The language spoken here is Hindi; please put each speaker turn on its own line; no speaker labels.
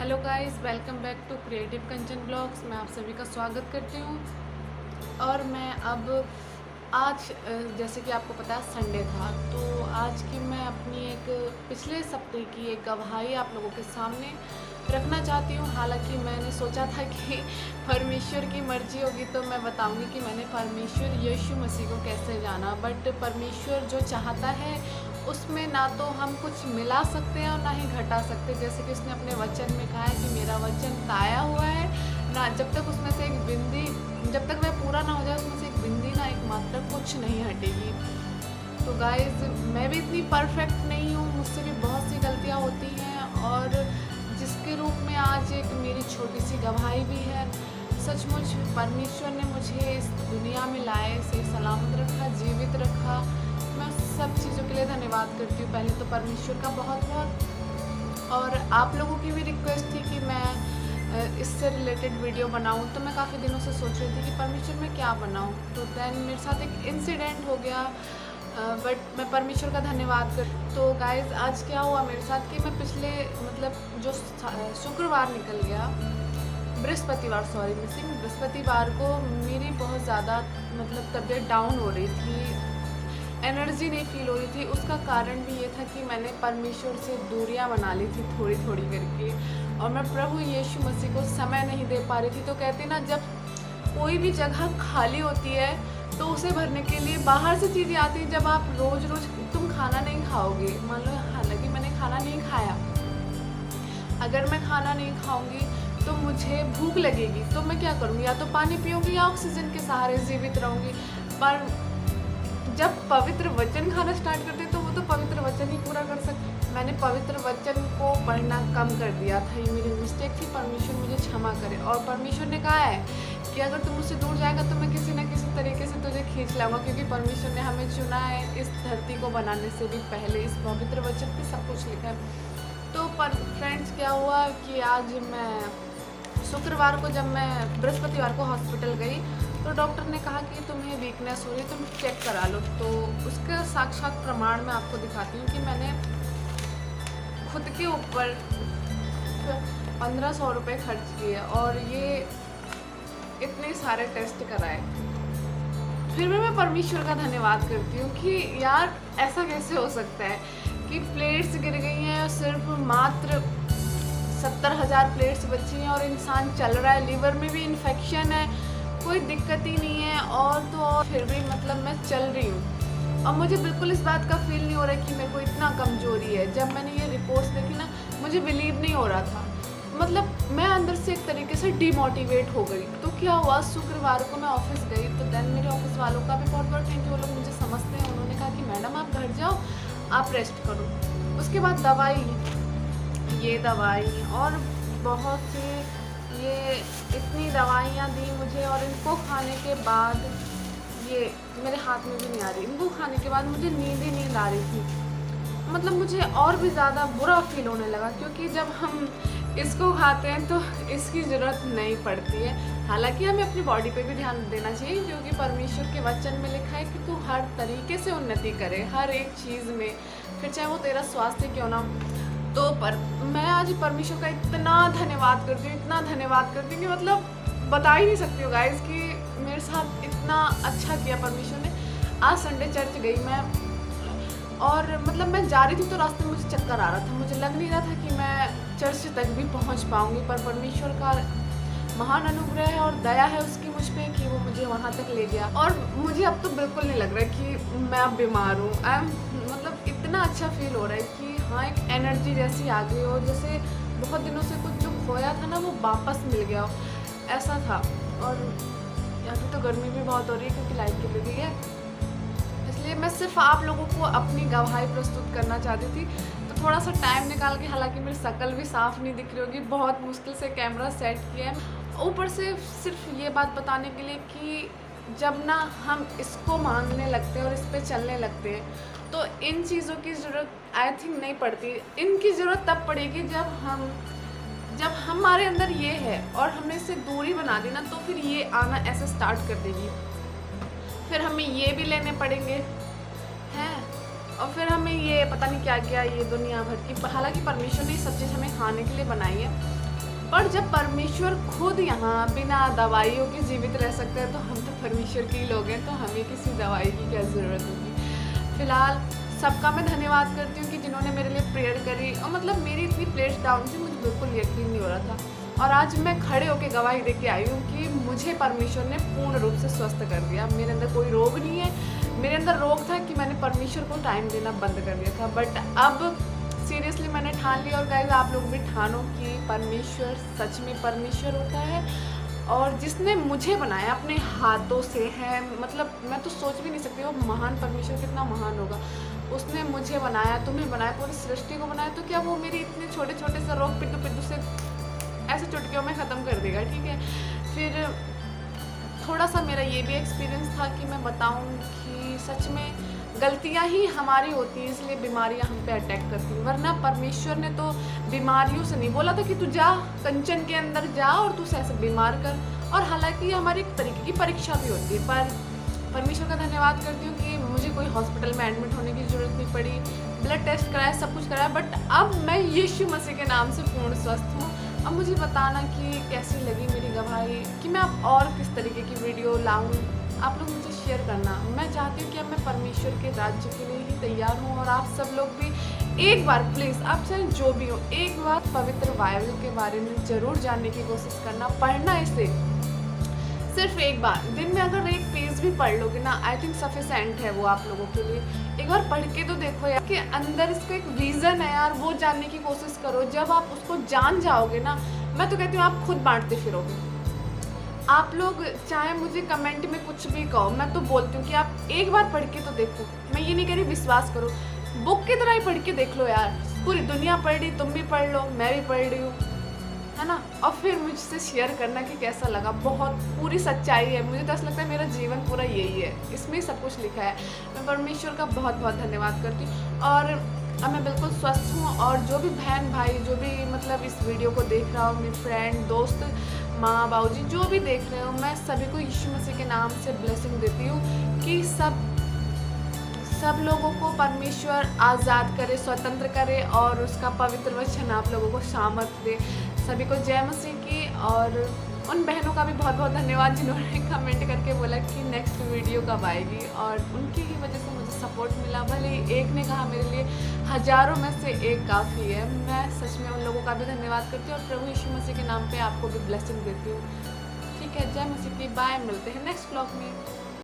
Hello guys, welcome back to Creative Kanchan Blogs. मैं आप सभी का स्वागत करती हूँ। और मैं अब आज जैसे कि आपको पता है संडे था, तो आज की मैं अपनी एक पिछले सप्ताह की एक गवाही आप लोगों के सामने रखना चाहती हूँ। हालांकि मैंने सोचा था कि परमेश्वर की मर्जी होगी तो मैं बताऊँगी कि मैंने परमेश्वर यीशु मसीह को कैसे जाना। बट परमेश्वर जो चाहता है उसमें ना तो हम कुछ मिला सकते हैं और ना ही घटा सकते। जैसे कि उसने अपने वचन में कहा है कि मेरा वचन ताया हुआ है ना, जब तक उसमें से एक बिंदी, जब तक वह पूरा ना हो जाए उसमें से एक बिंदी ना एक मात्रा कुछ नहीं हटेगी। तो गाइज, मैं भी इतनी परफेक्ट नहीं हूँ, मुझसे भी बहुत सी गलतियाँ होती हैं, और जिसके रूप में आज एक मेरी छोटी सी गवाही भी है। सचमुच परमेश्वर ने मुझे इस दुनिया में लाए, सही सलामत रखा, जीवित रखा। मैं उस सब चीज़ों के लिए धन्यवाद करती हूँ। पहले तो परमेश्वर का बहुत बहुत, और आप लोगों की भी रिक्वेस्ट थी कि मैं इससे रिलेटेड वीडियो बनाऊँ, तो मैं काफ़ी दिनों से सोच रही थी कि परमेश्वर में क्या बनाऊँ। तो दैन मेरे साथ एक इंसिडेंट हो गया, बट मैं परमेश्वर का धन्यवाद कर। तो गाइज़, आज क्या हुआ मेरे साथ कि मैं पिछले जो शुक्रवार निकल गया, बृहस्पतिवार को मेरी बहुत ज़्यादा तबीयत डाउन हो रही थी, एनर्जी नहीं फील हो रही थी। उसका कारण भी ये था कि मैंने परमेश्वर से दूरियां बना ली थी थोड़ी थोड़ी करके, और मैं प्रभु यीशु मसीह को समय नहीं दे पा रही थी। तो कहते ना, जब कोई भी जगह खाली होती है तो उसे भरने के लिए बाहर से चीज़ें आती हैं। जब आप रोज़ रोज़ तुम खाना नहीं खाओगे, मान लो हालांकि मैंने खाना नहीं खाया, अगर मैं खाना नहीं खाऊंगी तो मुझे भूख लगेगी, तो मैं क्या करूँगी? या तो पानी पीऊँगी या ऑक्सीजन के सहारे जीवित रहूँगी। पर जब पवित्र वचन खाना स्टार्ट करते तो वो तो पवित्र वचन ही पूरा कर सकते। मैंने पवित्र वचन को पढ़ना कम कर दिया था, ये मेरी मिस्टेक थी। परमेश्वर मुझे क्षमा करे। और परमेश्वर ने कहा है कि अगर तुम मुझसे दूर जाएगा तो मैं किसी न किसी तरीके से तुझे खींच लाऊंगा, क्योंकि परमेश्वर ने हमें चुना है इस धरती को बनाने से भी पहले। इस पवित्र वचन पे सब कुछ लिखा है। तो पर फ्रेंड्स, क्या हुआ कि आज मैं शुक्रवार को, जब मैं बृहस्पतिवार को हॉस्पिटल गई, तो डॉक्टर ने कहा कि तुम्हें वीकनेस हो रही है, तुम चेक करा लो। तो उसका साक्षात प्रमाण मैं आपको दिखाती हूँ कि मैंने खुद के ऊपर 1500 रुपये खर्च किए और ये इतने सारे टेस्ट कराए। फिर भी मैं परमेश्वर का धन्यवाद करती हूँ कि यार ऐसा कैसे हो सकता है कि प्लेट्स गिर गई हैं और सिर्फ मात्र 70,000 प्लेट्स बची हैं और इंसान चल रहा है। लीवर में भी इन्फेक्शन है, कोई दिक्कत ही नहीं है, और तो और फिर भी मैं चल रही हूँ। अब मुझे बिल्कुल इस बात का फील नहीं हो रहा है कि मेरे को इतना कमजोरी है। जब मैंने ये रिपोर्ट्स देखी ना, मुझे बिलीव नहीं हो रहा था। मैं अंदर से एक तरीके से डिमोटिवेट हो गई। तो क्या हुआ, शुक्रवार को मैं ऑफिस गई, तो देन मेरे ऑफिस वालों का भी बहुत बहुत थैंक यू। वो लोग मुझे समझते हैं। उन्होंने कहा कि मैडम आप घर जाओ, आप रेस्ट करो। उसके बाद दवाई और बहुत सी ये इतनी दवाइयाँ दी मुझे, और इनको खाने के बाद ये मेरे हाथ में भी नहीं आ रही। इनको खाने के बाद मुझे नींद आ रही थी। मुझे और भी ज़्यादा बुरा फील होने लगा, क्योंकि जब हम इसको खाते हैं तो इसकी ज़रूरत नहीं पड़ती है। हालांकि हमें अपनी बॉडी पे भी ध्यान देना चाहिए, क्योंकि परमेश्वर के वचन में लिखा है कि तू हर तरीके से उन्नति करे, हर एक चीज़ में, फिर चाहे वो तेरा स्वास्थ्य क्यों ना। तो मैं आज परमेश्वर का इतना धन्यवाद करती हूँ कि बता ही नहीं सकती हूँ गाइस कि मेरे साथ इतना अच्छा किया परमेश्वर ने। आज संडे चर्च गई मैं, और मैं जा रही थी तो रास्ते में मुझे चक्कर आ रहा था। मुझे लग नहीं रहा था कि मैं चर्च तक भी पहुँच पाऊँगी, पर परमेश्वर का महान अनुग्रह है और दया है उसकी मुझ पर कि वो मुझे वहाँ तक ले गया। और मुझे अब तो बिल्कुल नहीं लग रहा है कि मैं अब बीमार हूँ। इतना अच्छा फील हो रहा है कि हाँ, एक एनर्जी जैसी आ गई हो, जैसे बहुत दिनों से कुछ जो खोया था ना वो वापस मिल गया हो, ऐसा था। और यहाँ पे तो गर्मी भी बहुत हो रही है क्योंकि लाइट चली गई है, इसलिए मैं सिर्फ आप लोगों को अपनी गवाही प्रस्तुत करना चाहती थी। तो थोड़ा सा टाइम निकाल के, हालांकि मेरी शक्ल भी साफ़ नहीं दिख रही होगी, बहुत मुश्किल से कैमरा सेट किया है। ऊपर से सिर्फ ये बात बताने के लिए कि जब ना हम इसको मानने लगते हैं और इस पर चलने लगते हैं तो इन चीज़ों की ज़रूरत आई थिंक नहीं पड़ती। इनकी ज़रूरत तब पड़ेगी जब हमारे अंदर ये है और हमने इससे दूरी बना दी ना, तो फिर ये आना ऐसे स्टार्ट कर देगी। फिर हमें ये भी लेने पड़ेंगे हैं, और फिर हमें ये पता नहीं क्या क्या, ये दुनिया भर की। हालांकि परमेश्वर ने सब चीज़ हमें खाने के लिए बनाई है, पर जब परमेश्वर खुद यहाँ बिना दवाइयों के जीवित रह सकते हैं तो हम तो परमेश्वर के ही लोग हैं, तो हमें किसी दवाई की क्या ज़रूरत होगी। फिलहाल सबका मैं धन्यवाद करती हूँ कि जिन्होंने मेरे लिए प्रेयर करी, और मतलब मेरी इतनी प्लेट डाउन थी, मुझे बिल्कुल यकीन नहीं हो रहा था, और आज मैं खड़े होकर गवाही दे के आई हूँ कि मुझे परमेश्वर ने पूर्ण रूप से स्वस्थ कर दिया। मेरे अंदर कोई रोग नहीं है, मेरे अंदर रोग था कि मैंने परमेश्वर को टाइम देना बंद कर दिया था, बट अब सीरियसली मैंने ठान लिया। और गाइस आप लोग भी ठानो कि परमेश्वर सच में परमेश्वर होता है, और जिसने मुझे बनाया अपने हाथों से है, मतलब मैं तो सोच भी नहीं सकती वो महान परमेश्वर कितना महान होगा। उसने मुझे बनाया, तुम्हें बनाया, पूरी सृष्टि को बनाया, तो क्या वो मेरी इतने छोटे छोटे से रोग पिद्दू पिद्दू से ऐसे चुटकियों में ख़त्म कर देगा? ठीक है। फिर थोड़ा सा मेरा ये भी एक्सपीरियंस था कि मैं बताऊं कि सच में गलतियां ही हमारी होती हैं, इसलिए बीमारियां हम पे अटैक करती हैं, वरना परमेश्वर ने तो बीमारियों से नहीं बोला था कि तू जा कंचन के अंदर जा और तू ऐसे बीमार कर। और हालांकि ये हमारी एक तरीके की परीक्षा भी होती है, पर परमेश्वर का धन्यवाद करती हूँ कि मुझे कोई हॉस्पिटल में एडमिट होने की ज़रूरत नहीं पड़ी, ब्लड टेस्ट कराया, सब कुछ कराया, बट अब मैं यीशु मसीह के नाम से पूर्ण स्वस्थ हूँ। अब मुझे बताना कि कैसी लगी मेरी गवाही, कि मैं अब और किस तरीके की वीडियो लाऊं, आप लोग मुझे शेयर करना। मैं चाहती हूँ कि अब मैं परमेश्वर के राज्य के लिए ही तैयार हूँ, और आप सब लोग भी एक बार प्लीज़, आप चाहे जो भी हो, एक बार पवित्र बाइबल के बारे में ज़रूर जानने की कोशिश करना, पढ़ना इसे सिर्फ एक बार, दिन में अगर एक पेज भी पढ़ लोगे ना, आई थिंक सफिशेंट है वो आप लोगों के लिए। एक बार पढ़ के तो देखो यार, कि अंदर इसका एक रीज़न है यार, वो जानने की कोशिश करो। जब आप उसको जान जाओगे ना, मैं तो कहती हूँ आप खुद बांटते फिरोगे। आप लोग चाहे मुझे कमेंट में कुछ भी कहो, मैं तो बोलती हूँ कि आप एक बार पढ़ के तो देखो। मैं ये नहीं कह रही विश्वास करो, बुक की तरह ही पढ़ के देख लो यार। पूरी दुनिया पढ़ रही, तुम भी पढ़ लो, मैं भी पढ़ रही हूँ, है ना। और फिर मुझसे शेयर करना कि कैसा लगा। बहुत पूरी सच्चाई है, मुझे तो ऐसा लगता है मेरा जीवन पूरा यही है, इसमें ही सब कुछ लिखा है। मैं परमेश्वर का बहुत बहुत धन्यवाद करती हूँ, और अब मैं बिल्कुल स्वस्थ हूँ। और जो भी बहन भाई, जो भी मतलब इस वीडियो को देख रहा हो, मेरी फ्रेंड, दोस्त, माँ, बाबूजी, जो भी देख रहे हो, मैं सभी को यीशु मसीह के नाम से ब्लेसिंग देती हूँ कि सब लोगों को परमेश्वर आज़ाद करे, स्वतंत्र करे, और उसका पवित्र वचन आप लोगों को सामर्थ दे। सभी को जय मसीह की। और उन बहनों का भी बहुत बहुत धन्यवाद जिन्होंने कमेंट करके बोला कि नेक्स्ट वीडियो कब आएगी, और उनकी ही वजह से मुझे सपोर्ट मिला। भले ही एक ने कहा, मेरे लिए हज़ारों में से एक काफ़ी है। मैं सच में उन लोगों का भी धन्यवाद करती हूँ, और प्रभु यीशु मसीह के नाम पे आपको भी ब्लेसिंग देती हूँ। ठीक है, जय मसीह की। बाय, मिलते हैं नेक्स्ट ब्लॉग में।